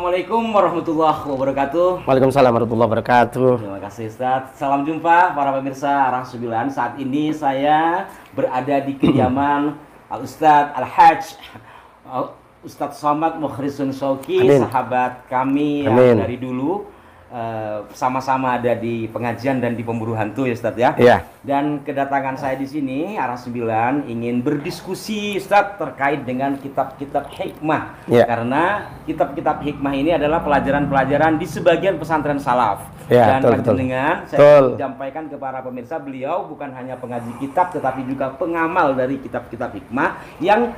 Assalamualaikum warahmatullahi wabarakatuh. Waalaikumsalam warahmatullahi wabarakatuh. Terima kasih Ustadz. Salam jumpa para pemirsa Arah 9. Saat ini saya berada di kediaman Al-Ustadz Al-Hajj Ustadz Somad Mukhrisun Shauki, sahabat kami yang dari dulu sama-sama ada di pengajian dan di pemburu hantu ya Ustadz ya. Iya. Dan kedatangan saya di sini Arah 9 ingin berdiskusi Ustadz terkait dengan kitab-kitab hikmah. Iya. Karena kitab-kitab hikmah ini adalah pelajaran-pelajaran di sebagian pesantren salaf. Iya, Dan dengan saya menyampaikan kepada pemirsa, beliau bukan hanya pengaji kitab tetapi juga pengamal dari kitab-kitab hikmah yang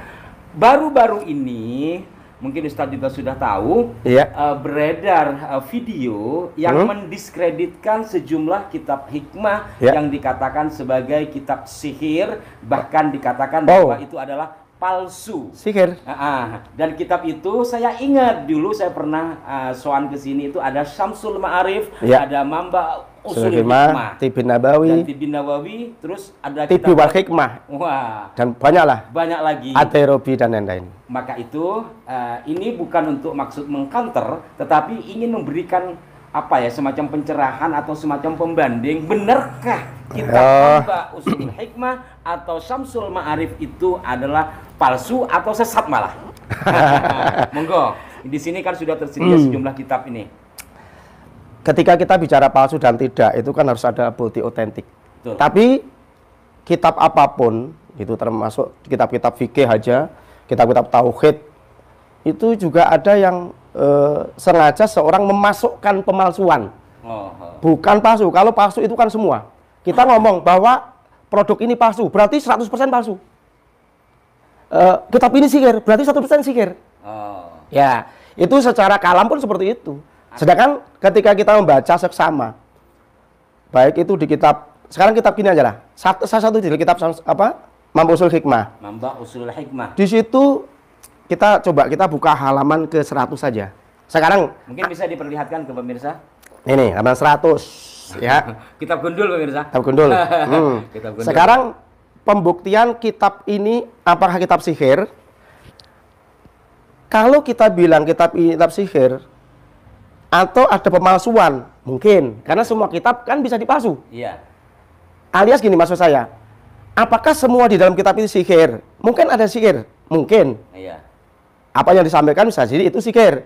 baru-baru ini mungkin Ustadz juga sudah tahu, beredar video yang mendiskreditkan sejumlah kitab hikmah yang dikatakan sebagai kitab sihir, bahkan dikatakan bahwa itu adalah palsu. Sihir. Dan kitab itu saya ingat dulu saya pernah soan ke sini, itu ada Syamsul Ma'arif, ada Mamba Usul Hikmah, Tibin Nabawi, dan Tibin Nabawi, terus ada Tibi wal Hikmah. Wah, dan banyaklah. Banyak lagi. At-Tirobi dan lain-lain. Maka itu ini bukan untuk maksud mengcounter, tetapi ingin memberikan apa ya, semacam pencerahan atau semacam pembanding. Benarkah kitab Mamba Usul Hikmah atau Syamsul Ma'arif itu adalah palsu atau sesat malah? Monggo. Di sini kan sudah tersedia sejumlah kitab ini. Ketika kita bicara palsu dan tidak, itu kan harus ada bukti otentik. Tapi kitab apapun, itu termasuk kitab-kitab fikih aja, kitab-kitab tauhid, itu juga ada yang sengaja seorang memasukkan pemalsuan. Bukan palsu. Kalau palsu itu kan semua. Kita ngomong bahwa produk ini palsu, berarti 100% palsu. Kitab ini sihir, berarti 100% sihir. Ya, itu secara kalam pun seperti itu. Sedangkan ketika kita membaca seksama, baik itu di kitab, sekarang kitab gini aja lah, satu di kitab apa? Mamba Usul Hikmah. Mamba Usul Hikmah. Di situ kita buka halaman ke 100 saja. Sekarang mungkin bisa diperlihatkan ke pemirsa. Ini halaman 100 ya. Kitab gundul pemirsa. Kitab gundul. Kitab gundul. Sekarang pembuktian kitab ini apakah kitab sihir? Kalau kita bilang kitab ini kitab sihir atau ada pemalsuan, mungkin, karena semua kitab kan bisa dipalsu. Iya. Alias gini maksud saya, apakah semua di dalam kitab ini sihir? Mungkin ada sihir, mungkin. Iya. Apa yang disampaikan bisa jadi itu sihir,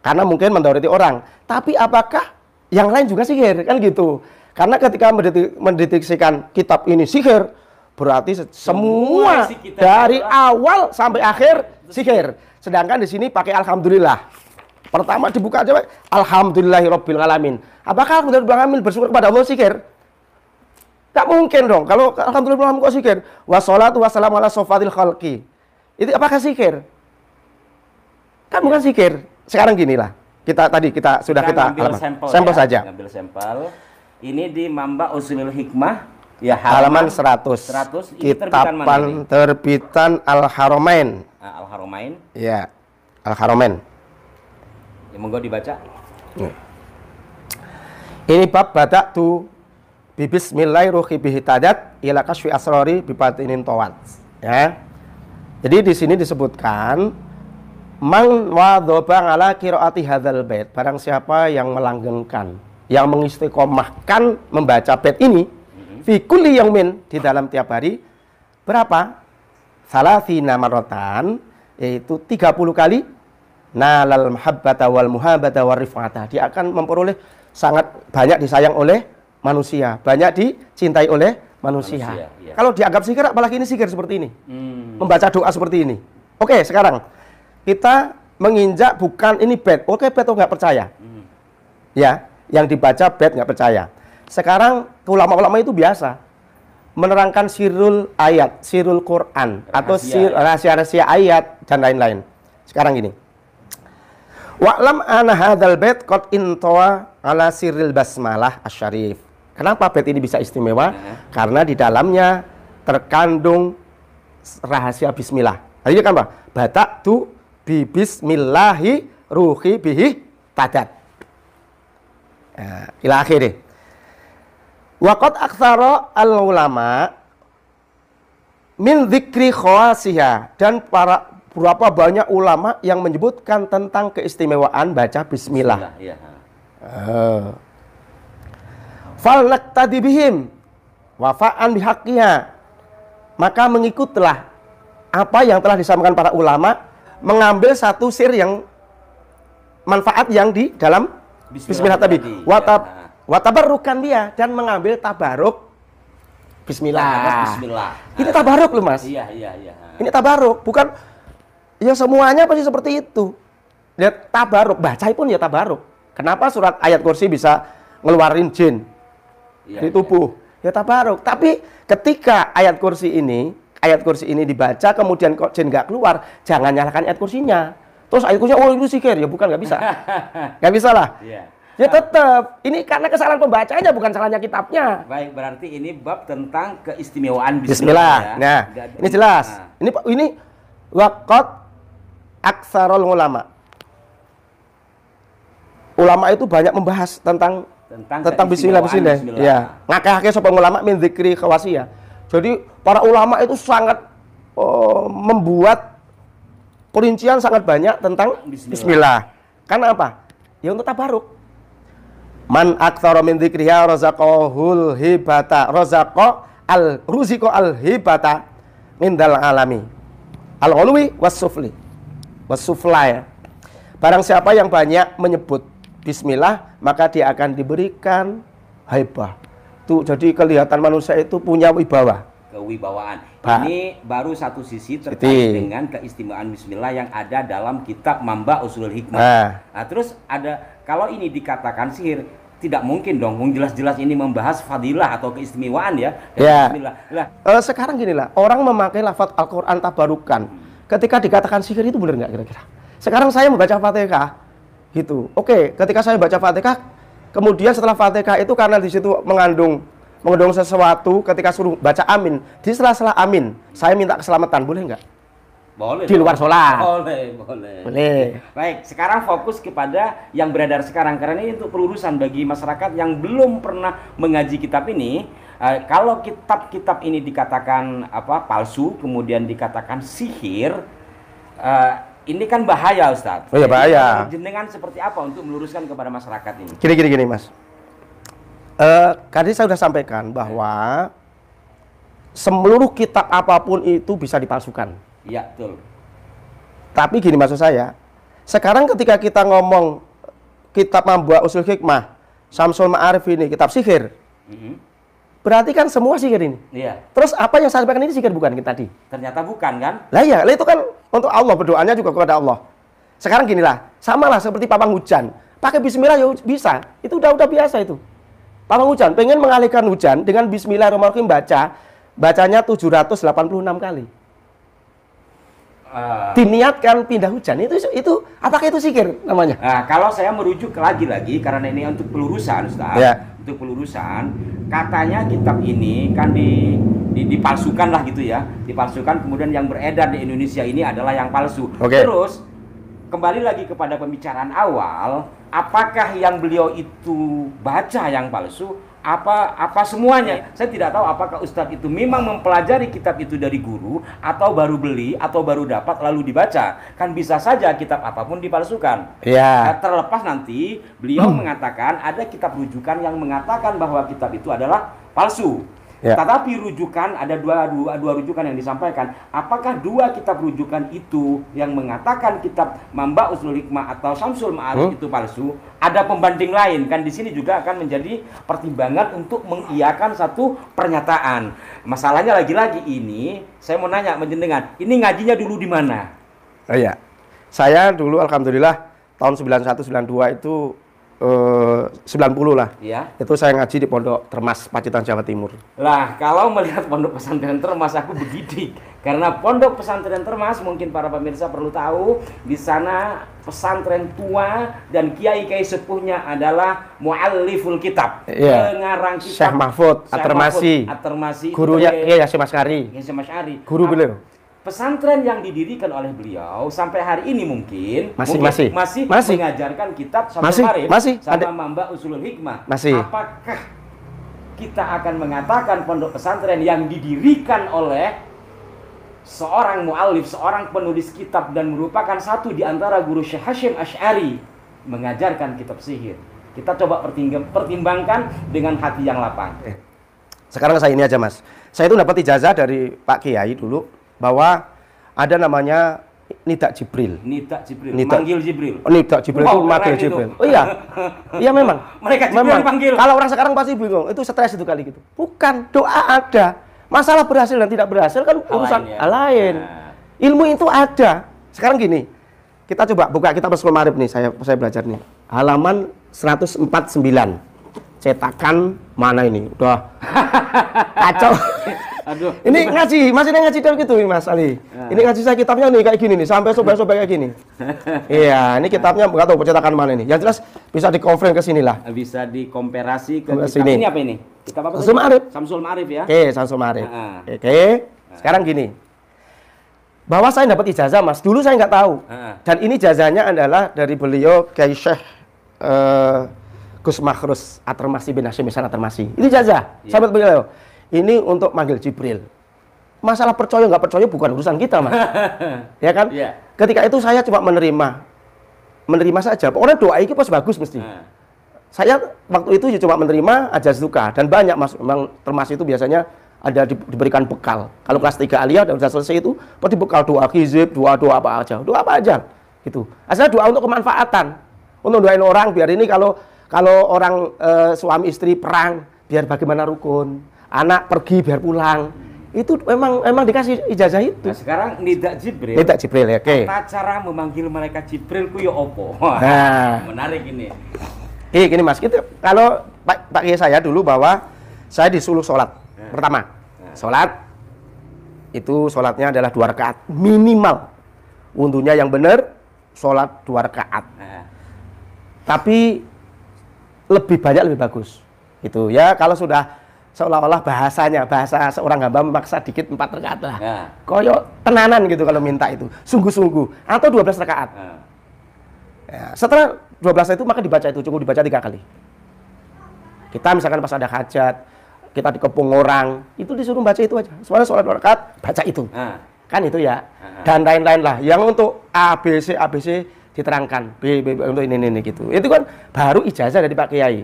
karena mungkin mendoroti orang. Tapi apakah yang lain juga sihir? Kan gitu. Karena ketika mendeteksikan kitab ini sihir, berarti semua dari awal sampai akhir sihir. Sedangkan di sini pakai alhamdulillah. Pertama dibuka aja, alhamdulillahirabbil alamin. Apakah alhamdulillahirabbil alamin bersyukur kepada Allah sihir? Tak mungkin dong. Kalau alhamdulillah kok sihir? Wassalatu wassalamu ala sofatil khalqi. Itu apakah sihir? Kan bukan sihir. Sekarang ginilah. Kita sudah sampel saja. Ambil sampel. Ini di Mamba Usulul Hikmah. Ya, halaman 100. Kitab terbitan Al-Haramain. Al-Haramain. Ya, Al-Haramain. Ya, monggo dibaca. Ini bab bada'tu bismillahirrahmanirrahim ila kasfi asrori bibatinin tawat. Ya. Jadi di sini disebutkan man wadhoba ala qiraati hadzal bait, barang siapa yang melanggengkan, yang mengistiqomahkan membaca bait ini fi kulli yaumin, di dalam tiap hari berapa? Salasina marratan, yaitu 30 kali, nalal mahabbata wal muhabata war rifata, dia akan memperoleh sangat banyak disayang oleh manusia, banyak dicintai oleh manusia. Iya. Kalau dianggap sihir, apalagi ini sihir seperti ini. Membaca doa seperti ini. Oke, sekarang kita menginjak bukan ini bed. Oke, bed nggak percaya. Ya, yang dibaca bed nggak percaya. Sekarang ulama-ulama itu biasa menerangkan sirul ayat, sirul Quran, atau rahasia-rahasia ayat dan lain-lain. Sekarang gini. Wa'lam ana hadzal bait qad intawa ala sirril basmalah asyarif. Kenapa bait ini bisa istimewa? Karena di dalamnya terkandung rahasia bismillah. Tadi kan apa? Bada'tu bi bismillahi ruhi bihi tadat. Ila akhirih. Wa qad aktsara al ulama min dzikri khawasiha, dan para berapa banyak ulama yang menyebutkan tentang keistimewaan baca bismillah. Iya. Falnaqtadi bihim wafa'an bihaqqiha. Maka mengikutlah apa yang telah disampaikan para ulama, mengambil satu sir yang manfaat yang di dalam bismillah tadi. Watabarrukan dia dan mengambil tabaruk bismillah. Ini tabaruk loh, Mas. Iya. Ini tabaruk, bukan ya semuanya pasti seperti itu. Lihat tabaruk, baca pun ya tabaruk. Kenapa surat ayat kursi bisa ngeluarin jin di tubuh? Ya tabaruk. Tapi ketika ayat kursi ini dibaca kemudian kok jin nggak keluar, jangan nyalakan ayat kursinya. Terus ayat kursinya, oh itu sihir, ya bukan, nggak bisa. Nggak bisa lah. Ya tetap, ini karena kesalahan pembacanya, bukan salahnya kitabnya. Baik, berarti ini bab tentang keistimewaan bismillah. Ya. Nah, ini jelas. Ini waqat aktsarul ulama. Ulama itu banyak membahas tentang bismillah. Ya, ngakeh-ngakeh sapa ulama min dzikri khawasiyah. Jadi para ulama itu sangat membuat perincian sangat banyak tentang bismillah. Karena apa? Ya untuk tabaruk. Man aktsara min dzikriha razaqahul hibata ruziqa al hibata mindal alami al ulwi was-sufli was-sufla ya. Barang siapa yang banyak menyebut bismillah, maka dia akan diberikan haibah. Tuh, jadi kelihatan manusia itu punya wibawa. Kewibawaan. Ini baru satu sisi terkait dengan keistimewaan bismillah yang ada dalam kitab Mamba Ushulul Hikmah. Nah, terus ada, kalau ini dikatakan sihir, tidak mungkin dong, jelas-jelas ini membahas fadilah atau keistimewaan ya. Bismillah. Sekarang gini lah, orang memakai lafaz Al-Quran tabarukan. Ketika dikatakan sihir itu benar nggak kira-kira? Sekarang saya membaca Fatihah, gitu. Oke, ketika saya baca Fatihah, kemudian setelah Fatihah itu karena di situ mengandung sesuatu, ketika suruh baca amin, di sela-sela amin saya minta keselamatan, boleh nggak? Boleh. Di luar sholat. Boleh. Baik, sekarang fokus kepada yang beredar sekarang, karena ini untuk pelurusan bagi masyarakat yang belum pernah mengaji kitab ini. Kalau kitab-kitab ini dikatakan palsu, kemudian dikatakan sihir, ini kan bahaya, Ustadz. Oh ya, bahaya. Jenengan seperti apa untuk meluruskan kepada masyarakat ini? Gini, Mas. Tadi saya sudah sampaikan bahwa seluruh kitab apapun itu bisa dipalsukan. Iya, betul. Tapi gini maksud saya, sekarang ketika kita ngomong kitab Mamba Ushulul Hikmah, Syamsul Ma'arif ini kitab sihir, berarti kan semua sihir ini. Iya. Terus apa yang saya sampaikan ini sihir bukan tadi? Ternyata bukan kan? Lah ya, itu kan untuk Allah, berdoanya juga kepada Allah. Sekarang ginilah, samalah seperti pawang hujan, pakai bismillah ya bisa, itu udah biasa itu. Pawang hujan, pengen mengalihkan hujan dengan bismillahirrahmanirrahim, bacanya 786 kali. Diniatkan pindah hujan, itu apakah itu sihir namanya? Nah, kalau saya merujuk lagi karena ini untuk pelurusan, Ustaz. Ya. Untuk pelurusan, katanya kitab ini kan dipalsukan lah gitu ya, dipalsukan, kemudian yang beredar di Indonesia ini adalah yang palsu. Terus kembali lagi kepada pembicaraan awal, apakah yang beliau itu baca yang palsu? Apa semuanya? Saya tidak tahu apakah Ustadz itu memang mempelajari kitab itu dari guru, atau baru beli, atau baru dapat lalu dibaca. Kan bisa saja kitab apapun dipalsukan. Terlepas nanti beliau mengatakan ada kitab rujukan yang mengatakan bahwa kitab itu adalah palsu. Tetapi rujukan, ada dua rujukan yang disampaikan. Apakah dua kitab rujukan itu yang mengatakan kitab Mamba Ushulul Hikmah atau Syamsul Ma'arif itu palsu? Ada pembanding lain, kan di sini juga akan menjadi pertimbangan untuk mengiyakan satu pernyataan. Masalahnya lagi-lagi ini, saya mau nanya menjenengan, ini ngajinya dulu di mana? Saya dulu alhamdulillah tahun 91 92 itu 90 lah. Itu saya ngaji di Pondok Termas, Pacitan, Jawa Timur. Lah, kalau melihat Pondok Pesantren Termas, aku bergidik. Karena Pondok Pesantren Termas, mungkin para pemirsa perlu tahu, di sana pesantren tua dan kiai-kiai sepuhnya adalah mualliful kitab, pengarang kitab. Syekh Mahfud At-Termasi. Gurunya Yasin Masyari. Guru beliau. Pesantren yang didirikan oleh beliau sampai hari ini mungkin masih mengajarkan kitab Syamsul Ma'arif sama Mamba Ushulul Hikmah. Apakah kita akan mengatakan pondok pesantren yang didirikan oleh seorang mu'allif, seorang penulis kitab dan merupakan satu di antara guru Syekh Hasyim Asy'ari mengajarkan kitab sihir. Kita coba pertimbangkan dengan hati yang lapang. Sekarang saya ini aja Mas. Saya itu dapat ijazah dari Pak Kiai dulu bahwa ada namanya Nida Jibril. Nida Jibril, manggil Jibril. Nida Jibril itu manggil Jibril. Oh iya. Iya memang. Mereka Jibril dipanggil. Kalau orang sekarang pasti bingung, itu stres itu kali gitu. Bukan, doa ada. Masalah berhasil dan tidak berhasil kan urusan lain. Nah. Ilmu itu ada. Sekarang gini, kita coba buka kitab Fathul Ma'arif nih, saya belajar nih. Halaman 149. Cetakan mana ini? Udah kacau. Aduh. Ini ngaji, masih ngaji dari gitu nih Mas Ali. Ini ngaji saya kitabnya nih kayak gini nih, sampai sobek-sobek kayak gini. Iya, ini kitabnya nggak tahu cetakan mana ini. Yang jelas bisa dikonfirm ke sini lah. Bisa dikomparasi ke kitab sini. Ini apa ini? Kitab apa? Samsul Ma'arif. Samsul Ma'arif ya. Oke, Samsul Ma'arif. Oke. Sekarang gini. Bahwa saya dapat ijazah Mas, dulu saya nggak tahu. Dan ini ijazahnya adalah dari beliau Kiai Syekh Gus Makhrus At-Tarmasi bin Hasyim Ihsan At-Tarmasi. Ini ijazah. Sahabat beliau. Ini untuk manggil Jibril. Masalah percaya nggak percaya bukan urusan kita Mas. Ya kan? Ketika itu saya cuma menerima saja. Pokoknya doa ini pas bagus mesti. Saya waktu itu cuma menerima aja suka dan banyak Mas. Memang Termasi itu biasanya ada diberikan bekal. Kalau kelas 3 aliyah dan sudah selesai itu pasti bekal doa hizib, doa apa aja. Doa apa aja gitu. Asalnya doa untuk kemanfaatan. Untuk doain orang biar ini kalau orang suami istri perang biar bagaimana rukun. Anak pergi biar pulang. Itu memang dikasih ijazah itu. Nah, sekarang Nida Jibril. Nida Jibril ya, oke. Tata cara memanggil malaikat Jibril ku ya opo? Nah, menarik ini. Gini Mas, gitu. Kalau Pak Kiai saya dulu bahwa saya disuruh sholat. Pertama, sholat itu sholatnya adalah 2 rakaat minimal. Wudhunya yang benar, sholat 2 rakaat. Tapi lebih banyak lebih bagus. Itu ya kalau sudah seolah-olah bahasa seorang hamba memaksa dikit 4 rakaat lah. Koyo tenanan gitu kalau minta itu. Sungguh-sungguh atau 12 rakaat. Ya, setelah 12 itu maka dibaca itu cukup dibaca 3 kali. Kita misalkan pas ada hajat, kita dikepung orang, itu disuruh baca itu aja. Soalnya sholat 2 rakaat baca itu. Kan itu ya. Dan lain-lain lah. Yang untuk ABC diterangkan. B untuk ini gitu. Itu kan baru ijazah dari Pak Kiai.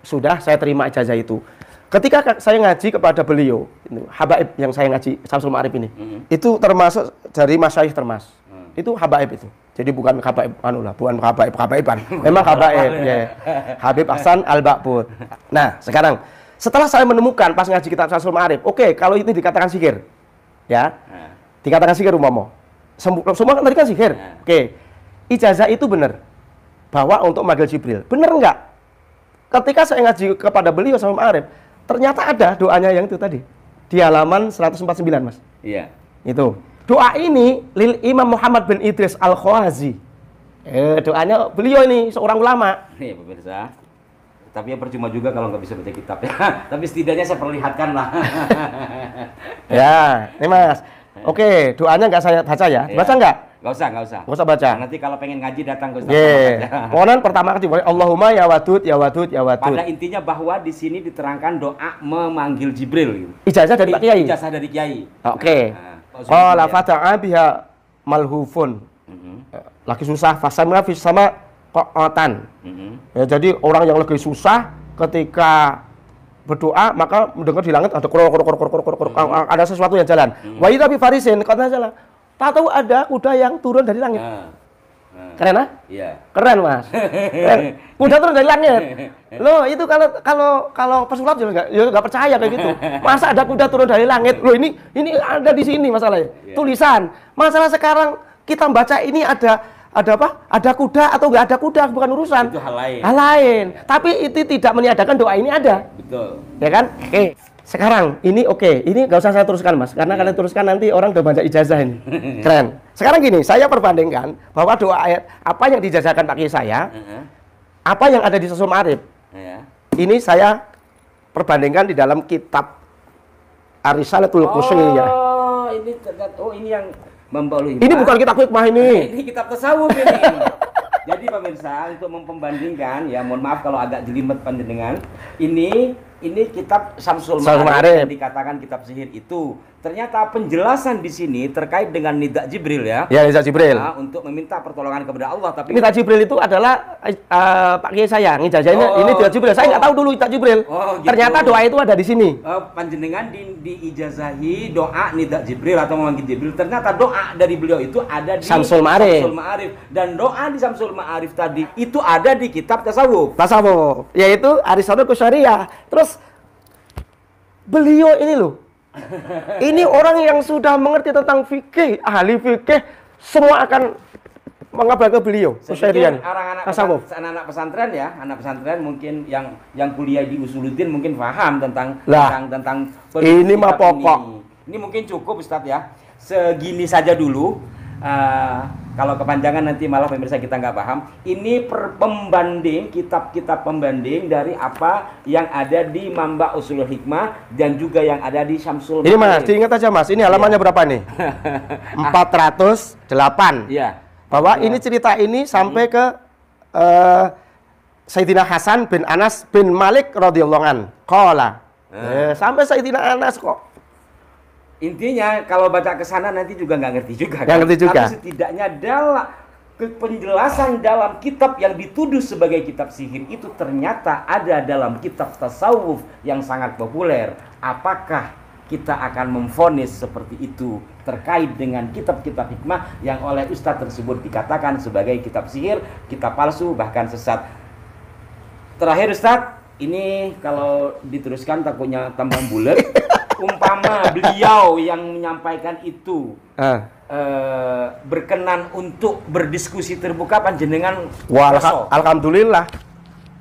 Sudah saya terima ijazah itu. Ketika saya ngaji kepada beliau, habaib yang saya ngaji Samsul Ma'arif ini, itu termasuk dari Masyayikh Termas. Itu habaib itu. Jadi bukan habaib bukan habaiban. Memang habaib ya. Habib Hasan Al-Ba'bud. Nah, sekarang setelah saya menemukan pas ngaji kitab Samsul Ma'arif, oke, kalau ini dikatakan sihir. Ya. Dikatakan sihir umpama. Semua kan tadi kan sihir. Oke. Ijazah itu benar. Bahwa untuk manggil Jibril. Benar enggak? Ketika saya ngaji kepada beliau sama Ma'arif, ternyata ada doanya yang itu tadi di halaman 149 Mas. Iya. Itu doa ini lil Imam Muhammad bin Idris Al-Khawazi. Doanya beliau ini seorang ulama. Nih pemirsa. Tapi ya percuma juga kalau nggak bisa baca kitab ya. Tapi setidaknya saya perlihatkan lah. Ya, ini Mas. Oke, doanya nggak saya baca ya. Baca nggak? Nggak usah baca. Nanti kalau pengen ngaji datang ke Ustaz. Pohon pertama kali Allahumma ya wadud ya wadud ya wadud. Pada intinya bahwa di sini diterangkan doa memanggil Jibril gitu. Ijazah dari Pak Kiai. Ijazah dari Kiai. Oke. Qala fata'a biha malhufun. Lagi susah fasama fi sama qatan. Ya, jadi orang yang lagi susah ketika berdoa maka mendengar di langit ada kror ada sesuatu yang jalan. Wa idza bi farisin qad nazala. Tak tahu ada kuda yang turun dari langit. Keren ah? Iya. Keren Mas. Keren. Kuda turun dari langit. Loh itu kalau pesulap juga nggak percaya kayak gitu. Masa ada kuda turun dari langit? Loh ini ada di sini masalahnya. Tulisan. Masalah sekarang kita baca ini ada apa? Ada kuda atau nggak ada kuda bukan urusan. Itu hal lain. Hal lain. Tapi itu tidak meniadakan doa ini ada. Betul. Ya kan? Oke. Sekarang ini ini nggak usah saya teruskan Mas, karena kalian teruskan nanti orang udah baca ijazah ini. Keren. Sekarang gini, saya perbandingkan bahwa doa ayat apa yang dijazahkan Pak Kiai saya, apa yang ada di Samsul Ma'arif. Ini saya perbandingkan di dalam kitab Ar-Risalatul Qushayriyah. Ini yang membawa ini bukan kitab hikmah ini. Ini kitab tasawuf ini. Jadi pemirsa, untuk membandingkan ya mohon maaf kalau agak jelimet panjenengan. Ini kitab Samsul Ma'arif yang dikatakan kitab sihir itu. ternyata penjelasan di sini terkait dengan nida Jibril ya. Ya, nida Jibril. Nah, untuk meminta pertolongan kepada Allah. Tapi nida Jibril itu adalah Pak Kiai saya ngijazahinnya ini nida Jibril. Saya nggak tahu dulu nida Jibril. Gitu. Ternyata doa itu ada di sini. Panjenengan diijazahi doa nida Jibril atau memanggil Jibril. Ternyata doa dari beliau itu ada di Syamsul Ma'arif. Dan doa di Syamsul Ma'arif tadi itu ada di kitab tasawuf. Yaitu Aristotle Kusyariyah. Terus beliau ini loh. Ini orang yang sudah mengerti tentang fikih, ahli fikih, semua akan mengabari ke beliau. Kusyariyah. Anak-anak pesantren ya, anak pesantren mungkin yang kuliah di Usuluddin mungkin paham tentang ini mah pokok. Ini mungkin cukup Ustadz ya. Segini saja dulu. Kalau kepanjangan nanti malah pemirsa kita nggak paham. Ini pembanding, kitab-kitab pembanding dari apa yang ada di Mamba Ushulul Hikmah dan juga yang ada di Syamsul Ma'arif. Ini Mas, diingat aja Mas, ini halamannya berapa nih? 408. Iya. Bahwa ini cerita ini sampai ke Sayyidina Hasan bin Anas bin Malik radhiyallahu an. Qala. Sampai Sayyidina Anas kok. Intinya kalau baca ke sana nanti juga nggak ngerti juga. Nggak ngerti juga. Tapi setidaknya dalam penjelasan dalam kitab yang dituduh sebagai kitab sihir itu ternyata ada dalam kitab tasawuf yang sangat populer. Apakah kita akan memvonis seperti itu terkait dengan kitab-kitab hikmah yang oleh ustadz tersebut dikatakan sebagai kitab sihir, kitab palsu, bahkan sesat. Terakhir Ustadz, ini kalau diteruskan takutnya tambah bulat. Umpama beliau yang menyampaikan itu berkenan untuk berdiskusi terbuka panjenengan. Alhamdulillah.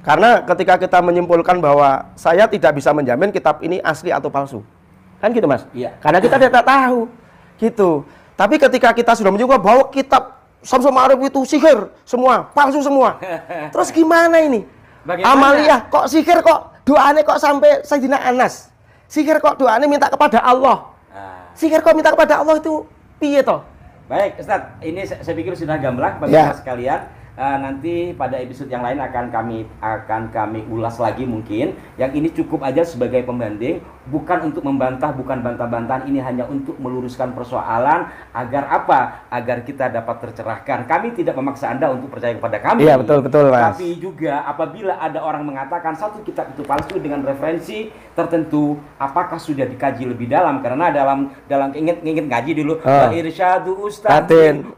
Karena ketika kita menyimpulkan bahwa saya tidak bisa menjamin kitab ini asli atau palsu. Kan gitu Mas? Iya. Karena kita tidak tahu. Gitu. Tapi ketika kita sudah mencoba bahwa kitab Syamsul Ma'arif itu sihir semua, palsu semua. Terus gimana ini? Bagaimana? Amaliyah kok sihir kok doanya kok sampai Sayyidina Anas. Sihir kok doanya minta kepada Allah. Sihir kok minta kepada Allah itu piye toh? Baik, Ustadz, ini saya pikir sudah gamblang pemirsa sekalian. Nanti pada episode yang lain akan kami ulas lagi mungkin. Yang ini cukup aja sebagai pembanding, bukan untuk membantah, bukan bantah-bantahan. Ini hanya untuk meluruskan persoalan agar apa? Agar kita dapat tercerahkan. Kami tidak memaksa Anda untuk percaya kepada kami. Iya, betul Mas. Tapi juga apabila ada orang mengatakan satu kitab itu palsu dengan referensi tertentu, apakah sudah dikaji lebih dalam? Karena dalam ingat ngaji dulu irsyadu ustadzin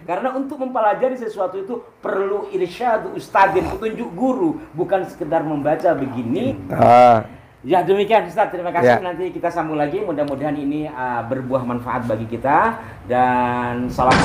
karena untuk mempelajari sesuatu itu perlu irsyadu ustadzin, petunjuk guru, bukan sekedar membaca begini. Ya demikian Ustaz, terima kasih. Nanti kita sambung lagi, mudah-mudahan ini berbuah manfaat bagi kita dan salam.